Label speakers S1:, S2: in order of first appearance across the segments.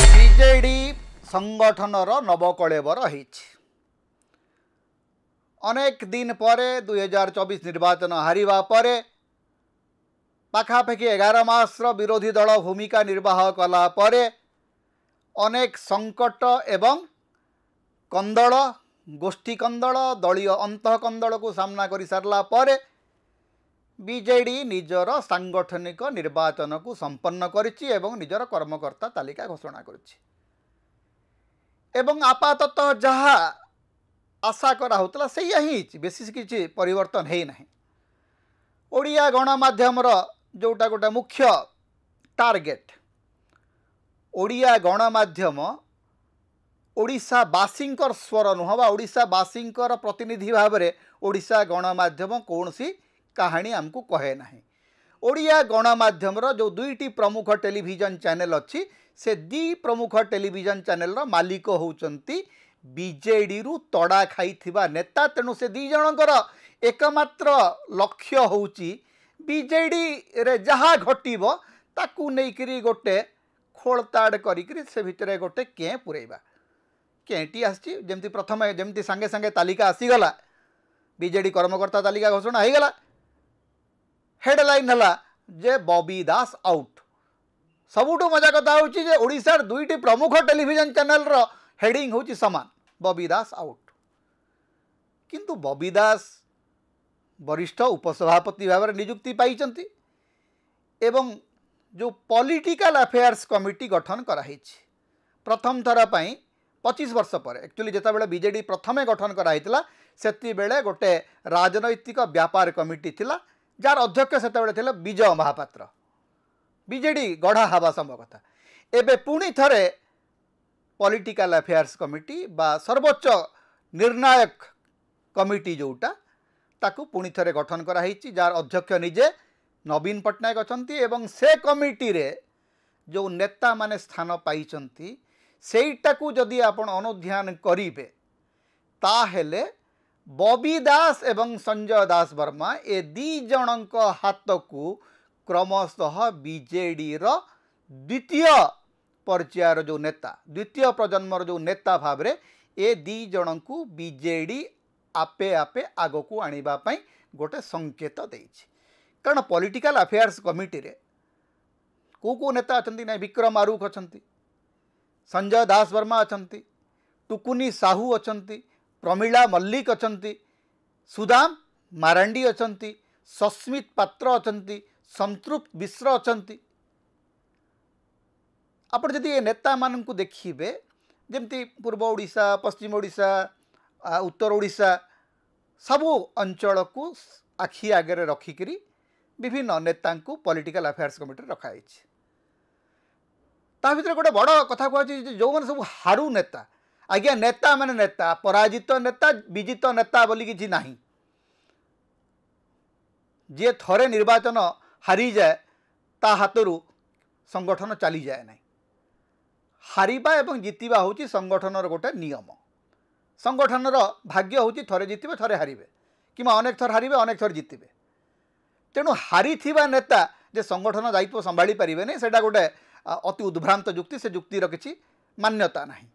S1: BJD संगठनर Nabakalebara अनेक दिन पर 2024 निर्वाचन हारिबा पर पाखापाखि 11 मास विरोधी दल भूमिका निर्वाह कला पर अनेक संकट एवं कंदल गोष्ठी कंदल दलीय अंतःकंदल को सामना कर सारला पर बीजेडी निजर सांगठनिक निर्वाचन को संपन्न करिछि एवं निजर कर्मकर्ता तालिका घोषणा करिछि एवं आपाततः जहाँ आशा करा होतला सैया ही बेसी किसी परिवर्तन है नहीं। ओडिया गणमाध्यमर जोटा गोटे मुख्य टार्गेट ओडिया गणमाध्यम ओडिशावासींकर स्वर नुह बा ओडिशावासींकर प्रतिनिधि भाव में ओडिशा गणमाध्यम कौन सी कहानी आमको कहे ना। ओडिया गणमाध्यमर जो दुईटी प्रमुख टेलीविजन चैनल अच्छी से दी प्रमुख टेलीविजन चैनल मालिक होउचंती बीजेडी रु तड़ा खाई नेता। तेणु से दी जनकर एकमात्र लक्ष्य होउची बीजेडी रे जहाँ घटिबो ताकू नेइकरी गोटे खोलताड़ करिकरी से भितरे गोटे के पुरेबा केटी आसी जमती प्रथम जमती सांगे सांगे तालिका आसीगला बीजेडी कर्मकर्ता तालिका घोषणा हो गला हेडलाइन हला जे बॉबी दास आउट। सबुठु मजा कथा होची जे ओडिशार दुईटी प्रमुख टेलीविजन चैनल रो हेडिंग होची समान बॉबी दास आउट। किंतु बॉबी दास वरिष्ठ उपसभापति भाव में नियुक्ति पाइचंती एवं जो पॉलिटिकल अफेयर्स कमिटी गठन कराई प्रथम थर पई 25 वर्ष पर एक्चुअली जितेबाला बीजेडी प्रथमे गठन कराइला सेति बेले गोटे राजनैतिक व्यापार कमिटी थिला जार अध्यक्ष सेतेबेले थिले विजय महापात्र बीजेडी गढ़ा हवा संभव कथा। एबे पुणी थरे पॉलिटिकल अफेयर्स कमिटी बा सर्वोच्च निर्णायक कमिटी जोटा ताकू पुणी थरे गठन कराई जार अध्यक्ष निजे नवीन पट्टनायक अछंती एवं से कमिटी रे जो नेता माने स्थान पाइचंती सेटाकू जदि आपण अनुध्यान करिवे ताहेले बॉबी दास एवं संजय दास वर्मा ए दी जनक हाथ को क्रमशः बीजेडी रो द्वितीय पर्यायर जो नेता द्वितीय प्रजन्मर जो नेता भाव रे ए दी जन को बीजेडी आपे आपे आग को आनिबा पई गोटे संकेत देइछि। कारण पॉलिटिकल अफेयर्स कमिटी रे को नेता अछंती ना विक्रम आरुख अछंती संजय दास वर्मा अछंती टुकुनी साहू अछंती प्रमिला मल्लिक अछंती सुदाम मारांडी अछंती सस्मित पात्र अछंती संतृप्त मिश्र अछंती। आप जदि ये नेता मान को देखिए जमती पूर्व ओडिशा पश्चिम ओडिशा उत्तर ओडिशा सबू अंचल को आखि आगे रखिकी विभिन्न नेता को पॉलिटिकल अफेयर्स कमिटी रखाई ता भीतर गोटे बड़ कथा कहुच्छी जो मैंने सब हारू नेता आज्ञा नेता माने नेता पराजित नेता विजित नेता बोली किसी ना जी थरे निर्वाचन हारी जाए ता हाथरू संगठन चली जाए ना। हारिबा एवं जितिबा होची संगठनर गोटे नियम। संगठनर भाग्य होची थरे जितिबे थरे हारिबे किमा अनेक थर हारिबे अनेक थर जितिबे। तेणु हारी थिबा नेता जे संगठन दायित्व संभाली पारिबे नहीं सेटा गोटे अति उद्भ्रांत जुक्ति से जुक्तिर किसी मान्यता नहीं।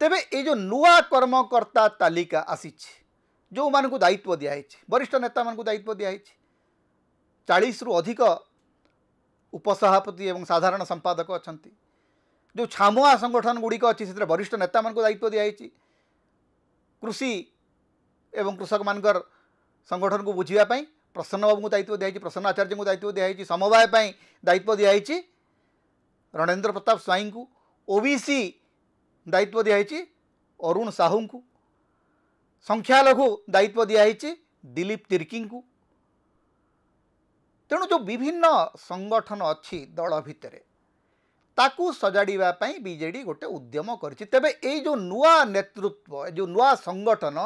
S1: तेबे ये जो नुआ कर्मकर्ता तालिका आसी जो मान को दायित्व दिखाई वरिष्ठ नेता मान को दायित्व दिखाई 40 रु अधिक उपसभापति एवं साधारण संपादक अच्छा जो छामुआ संगठन गुड़िक अच्छी से वरिष्ठ नेता मान को दायित्व दिखाई कृषि एवं कृषक मानकर संगठन को बुझापी प्रसन्न बाबू को दायित्व दिखाई प्रसन्न आचार्य को दायित्व दिखाई समवाय दायित्व दिखाई रणेंद्र प्रताप स्वाई को ओबीसी दायित्व दिखाई अरुण साहू को संख्यालघु दायित्व दिखाई दिलीप तिर्की को। तेणु जो विभिन्न संगठन अच्छी दल भितर ताकू सजाड़ा बीजेडी गोटे उद्यम करिछि। तेबे ए जो नुआ नेतृत्व जो नुआ संगठन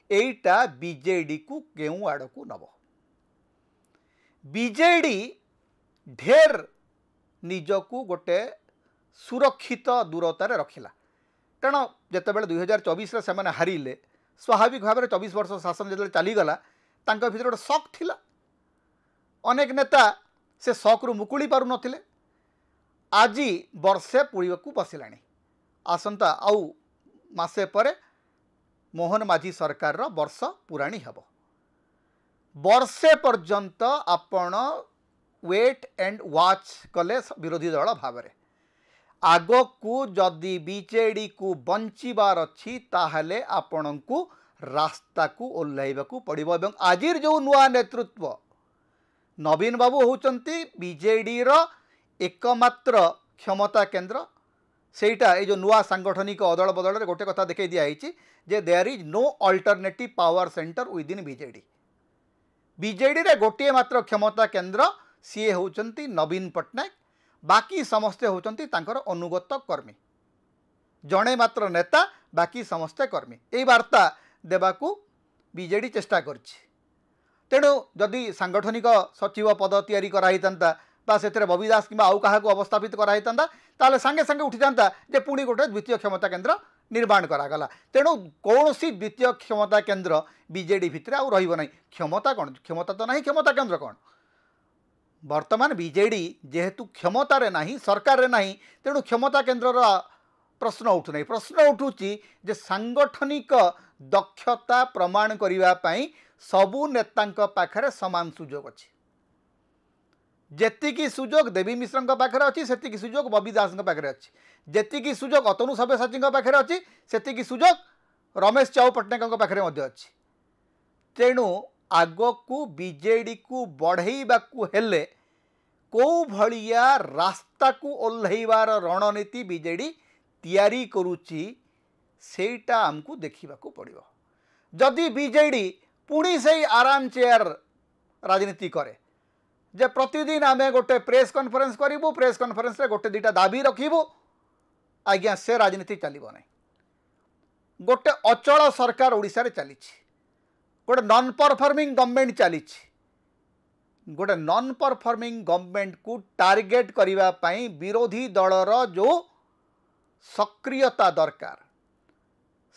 S1: एटा बीजेडी को केउ आड़ को नब बीजेडी ढेर निजकू गोटे सुरक्षित दूरतार रखिला। कारण जितेबाला 2024 से हारिले स्वाभाविक भाव में 24 वर्ष शासन जो चलीगला भर गोटे शक थिला। अनेक नेता से शॉकरू मुकुली पारु नथिले आज वर्षे पुड़ीबा बसिलाणी आसंता आउ मासे परे मोहन माझी सरकार रो वर्ष पुराणी हेबो वर्षे पर्यंत आपण वेट एंड वाच कले विरोधी दल भाव आग को जदि बीजेडी को बंचार अच्छी ताहले आपण को रास्ता को ओह्लैवा पड़ो और आज जो नुआ नेतृत्व नवीन बाबू होचंती बीजेडी रो एकमात्र क्षमता केंद्र सेटा ये जो नुआ सांगठनिक अदल बदल रे गोटे कथा देखै दिया है जे there is no alternative power centre within BJD BJD रे गोटे मात्र क्षमता केंद्र सी होचंती नवीन पट्टनायक बाकी समस्ते होचंती तांकर अनुगत कर्मी जड़े मात्र नेता बाकी समस्ते कर्मी यही वार्ता देवाकू बीजेडी चेष्टा करछि तेणु जदि सांगठनिक सचिव पद तैयारी कराइतांता बा से बबी दास कि आउ क्या अवस्थापित कराइतांता ताले सांगे सांगे उठी जाता जे पुणी गोटे द्वितीय क्षमता केंद्र निर्माण करागला तेणु कौन सी द्वितीय क्षमता केंद्र बीजेडी भितर आउ रहिबो नाही क्षमता कौन क्षमता तो नहीं क्षमता केंद्र कौन वर्तमान बीजेडी जेहेतु क्षमतार नहीं सरकार नहीं तेणु क्षमता केंद्र प्रश्न उठु नहीं प्रश्न उठुची जे सांगठनिक दक्षता प्रमाण करने सबू नेता पाखरे समान सुजोग अच्छी जेतिकी सुजोग देवी मिश्र पाखे अच्छी से सुजोग बबी दास पाखे अच्छी जेतिकी सुजोग अतनु सब्यसाची पाखे अच्छी से सुजोग रमेश चाउ पट्टनायक पाखे अच्छी तेणु आग को बीजेडी को बढ़ेबा हेले कौ भलिया रास्ता को ओह्लैवार रणनीति बीजेडी तैयारी करुची सेटा आमको देखा पड़ो जदि बीजेडी पुणी से आराम चेयर राजनीति करे जे प्रतिदिन आमे गोटे प्रेस कॉन्फ्रेंस करूँ प्रेस कॉन्फ्रेंस रे गोटे दुटा दाबी रखिबू आज्ञा से राजनीति चलिबो नहीं गोटे अचल सरकार ओडिशा रे चली गोटे नॉन परफॉर्मिंग गवर्नमेंट चली गोटे नॉन परफॉर्मिंग गवर्नमेंट को टार्गेट करिबा पई विरोधी दलर जो सक्रियता दरकार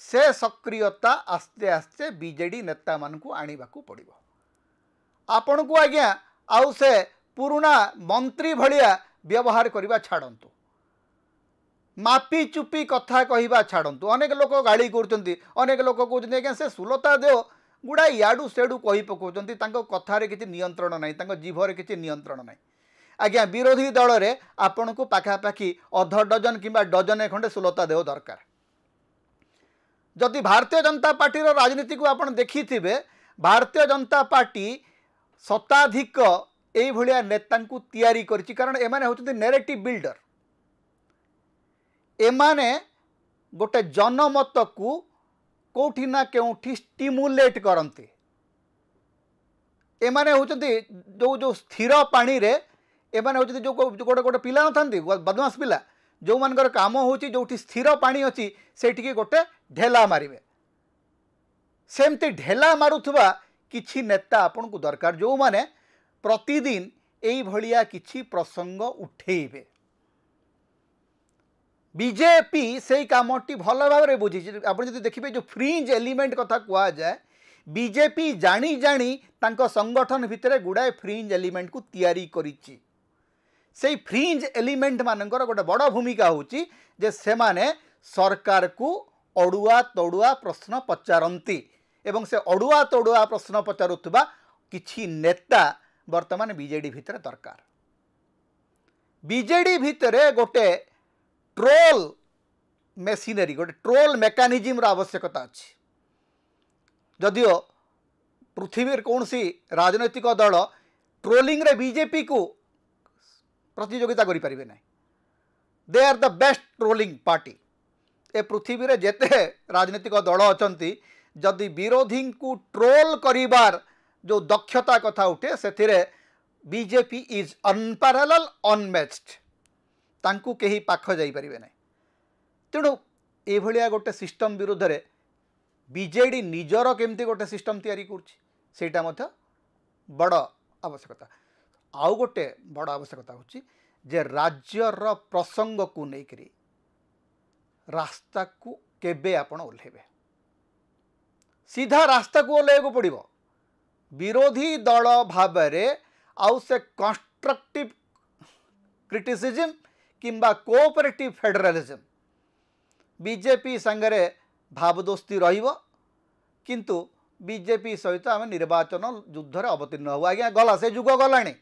S1: से सक्रियता आस्ते आस्ते बीजेडी नेता मानकु आनिबाकू पड़िबो आपण को आज्ञा आउ से पुराना मंत्री भलिया व्यवहार करवा छाड़तु मापी चुपी कथा कहवा छाड़तु अनेक लोक गाड़ी करनेक लोक कहते आज्ञा से सुलता देव गुड़ा याडू सेडू कही पकाउछंती तांको कथारे किछि नियंत्रण नाही तांको जीभरे किछि नियंत्रण नाही आज्ञा विरोधी दल रे आपण को पाखापाखि अध डजन किंबा डजन खंडे सुलता देव दरकार जदि भारतीय जनता पार्टी रो राजनीति को आपण देखिथिबे भारतीय जनता पार्टी शताधिक यही भाया नेता तैयारी करिछि कारण एमाने होचंती नैरेटिव बिल्डर एमाने गोटे जनमत को कोठी ना केउठी स्टिमुलेट करते एमाने होचंती जो जो स्थिर पानी रे एमाने होचंती जो गोटे गोटे पिला नथांती बदमाश पिला जो मानकर काम होची जोठी स्थिर पानी अछि सेठी गोटे ढेला मारिबे सेमती ढेला मारुथबा किछि नेता आपन को दरकार जो माने प्रतिदिन एई भलिया किछि प्रसंग उठेइबे बीजेपी से कामटी भल भाव में बुझी आप देखिए जो फ्रिंज एलिमेंट कथा कह जाए बीजेपी जानी जानी तांको संगठन भितर गुड़ाए फ्रिंज एलिमेंट को तैयारी करिछि से फ्रिंज एलिमेंट मानकर गोटे बड़ भूमिका होची जे से माने सरकार को अड़ुआ तड़ुआ प्रश्न पचारती एवं से अड़ुआ तड़ुआ प्रश्न पचारुवा किछि नेता वर्तमान बीजेडी भितर दरकार बीजेडी भितर गोटे ट्रोल मेसिनरी गोटे ट्रोल मेकानिजम आवश्यकता अच्छी जदियो पृथ्वी कौन सी राजनैतिक दल ट्रोलिंग रे बीजेपी को प्रतियोगिता करि परिबे नहीं they are the best trolling party ए पृथ्वी रे जेते राजनैतिक दल अछंती जदि विरोधी को ट्रोल करिबार जो दक्षता कथा उठे से बीजेपी इज अनपैरेलल अनमैच्ड तांकु केही पाख जाई परिबे नहीं तेणु ए भलिया गोटे सिस्टम विरुद्ध रे बीजेडी निजर केमती गोटे सिस्टम तैयारी करछि सेटा मध्य बड़ आवश्यकता आउ गोटे बड़ आवश्यकता होछि जे राज्यर प्रसंग को लेकरी रास्ता को केबे आपण ओल्हेबे सीधा रास्ता को ओल्हेको पड़िबो विरोधी दल भाबरे आउ से कन्स्ट्रक्टिव क्रिटिसिजम किंबा कोऑपरेटिव फेडरलिज्म बीजेपी संगरे भावदोस्ती रहिबो किंतु बीजेपी सहित आम निर्वाचन युद्ध रे अवतीर्ण हो आज्ञा गला से जुग गलानी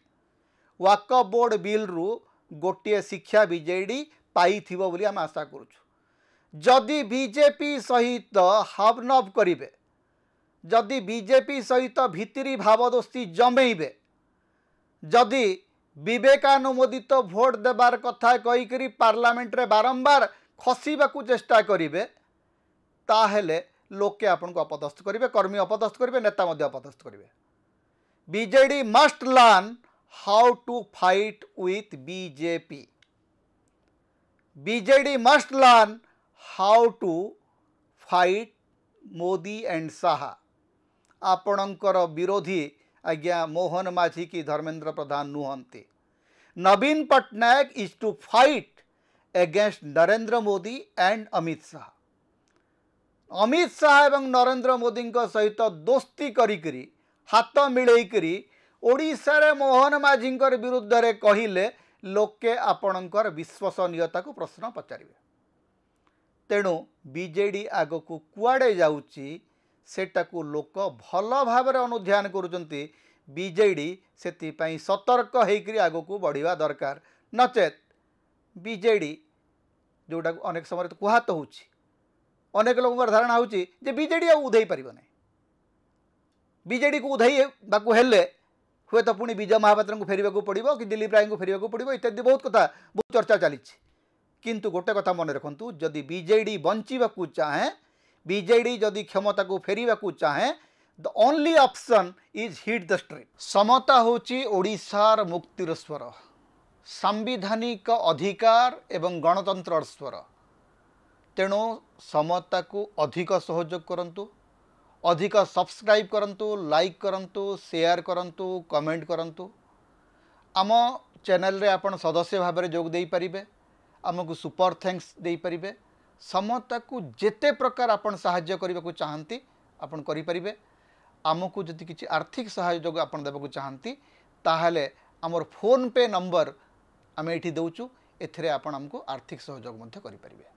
S1: वाकफ बोर्ड बिल रु गोटे शिक्षा बीजेडी पाइथिबो बोली आम आशा करूछु जदि बीजेपी सहित हावनव करिवे जदि बीजेपी सहित भितरी भावदोस्ती जमेइबे जदि विवेकानुमोदित भोट देबार कथा कहीकरी पार्लियामेंट रे बारंबार खसिबाकू चेष्टा करिवे ताहेले लोके आपन को अपदस्थ करिवे कर्मी अपदस्थ करिवे नेता मध्य अपदस्थ करिवे BJD must learn how to fight with BJP BJD must learn how to fight Modi and Shah आपणकर विरोधी आज्ञा मोहन माझी की धर्मेंद्र प्रधान नुहंती Naveen Patnaik is to fight against Narendra Modi and Amit Shah एवं नरेंद्र मोदी सहित दोस्ती करी हाथ मिलैकरी ओडिशा रे मोहन माझी विरुद्ध रे कहिले लोके आपणकर विश्वसनीयता को प्रश्न पचारिबे तेणु बीजेडी आग को कुआडे जाउची सेटाकू लोक भल भाव अनुध्यान करुचंती बीजेडी से सतर्क होकर आग को बढ़िया दरकार नचेत बीजेडी जोटा अनेक समय तो कहत हो अनेक लोक धारणा हो बीजेडी उधई पार ना बीजेडी को उधई हेले हुए तो पुणी विजय महापात्र को फेरवा पड़ो कि दिलीप राय को फेरवा पड़ो इत्यादि बहुत कथा बहुत चर्चा चली किंतु गोटे कथा मन रखु जदि बीजेडी बंचाक चाहे बीजेडी जदि क्षमता को फेरवा चाहे the only option is hit the street समता होची ओडिशार मुक्तिर स्वर सांविधानिक अधिकार एवं गणतंत्र स्वर तेणु समता को अधिक सहयोग करंतु अधिक सब्सक्राइब करंतु लाइक करंतु शेयर करंतु कमेंट करंतु आम चैनल रे आपण सदस्य भाव में जोग दे पारिबे आमको सुपर थैंक्स दे पारिबे समता को जेते प्रकार आपण सहाय्य करने को चाहती आपण करि परिबे आमको जदि किसी आर्थिक सहयोग आपण देबा को चाहती ताहले आमर फोन पे नंबर आम ये दौचु एथिरे आपण हमको आर्थिक सहयोग मध्य करि परिबे।